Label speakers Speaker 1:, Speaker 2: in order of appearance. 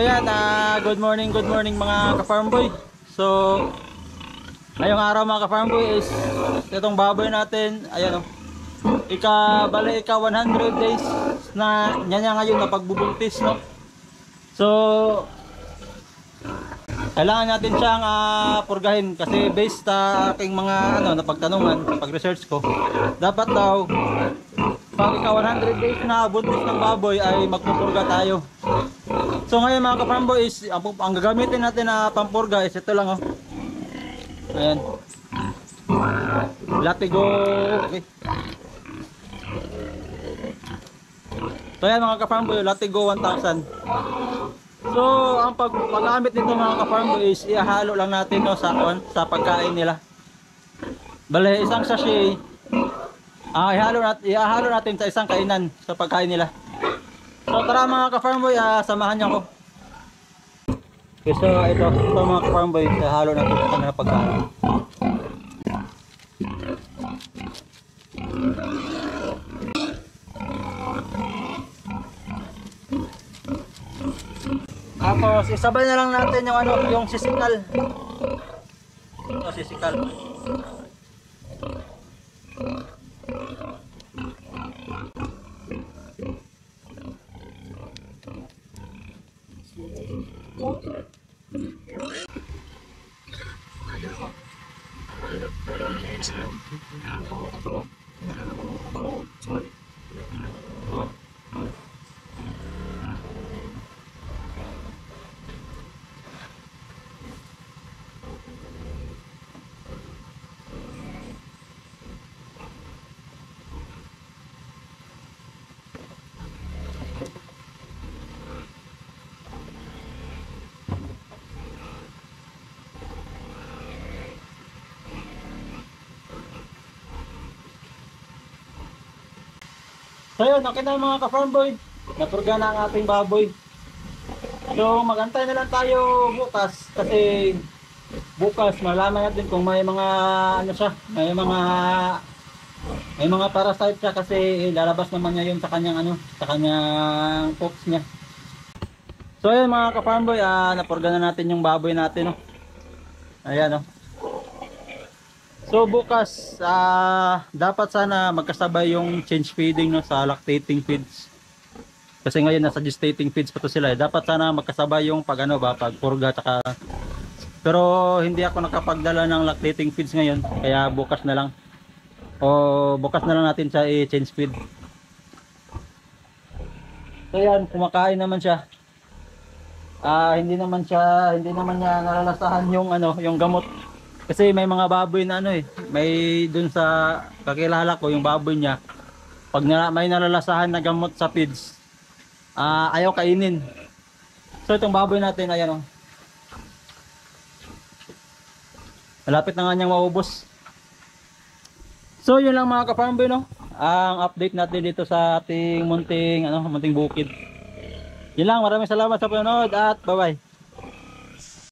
Speaker 1: So yan, good morning mga ka-farm boy. So ngayong araw mga ka-farm boy is itong baboy natin, ayan bali ika 100 days na niya ngayon na pagbubuntis, no. So kailangan natin siyang purgahin kasi based sa aking mga napagtanungan, pag-research ko, dapat daw pag ika 100 days na buntis ng baboy ay magpupurga tayo. So ngayon mga ka-farm boy is ang gagamitin natin na pampurga is ito lang, ayan, Latigo. Okay. So ayan mga ka-farm boy, Latigo 1000. So ang paggamit nito mga ka-farm boy is ihalo lang natin sa pagkain nila. Bale isang sachet ihalo natin sa isang kainan sa pagkain nila. So tara mga ka-farm boy, samahan niyo ako. Okay, so ito mga ka-farm boy, ihalo natin sa kanila pagkain. Tapos isabay na lang natin yung sisikal. Sisikal. So yun, okay na mga ka-farm boy, napurga na ang ating baboy. So magantay na lang tayo bukas kasi bukas malaman natin kung may mga may mga parasite siya kasi lalabas naman niya yun sa kanyang poops niya. So yun mga ka-farm boy, napurga na natin yung baboy natin, ayan. So bukas dapat sana magkasabay yung change feeding sa lactating feeds. Kasi ngayon nasa gestating feeds pa to sila. Dapat sana magkasabay yung pagpurga pero hindi ako nakapagdala ng lactating feeds ngayon, kaya bukas na lang. O bukas na lang natin siya i-change feed. So yan, kumakain naman siya. Hindi naman niya nalalasahan yung gamot. Kasi may mga baboy na may dun sa kakilala ko yung baboy niya, pag may nalalasahan na gamot sa feeds, ayaw kainin. So itong baboy natin, ayan malapit na nga niyang maubos. So yun lang mga ka-farm boy, ang update natin dito sa ating munting bukid. Yun lang, maraming salamat sa panonood at bye bye.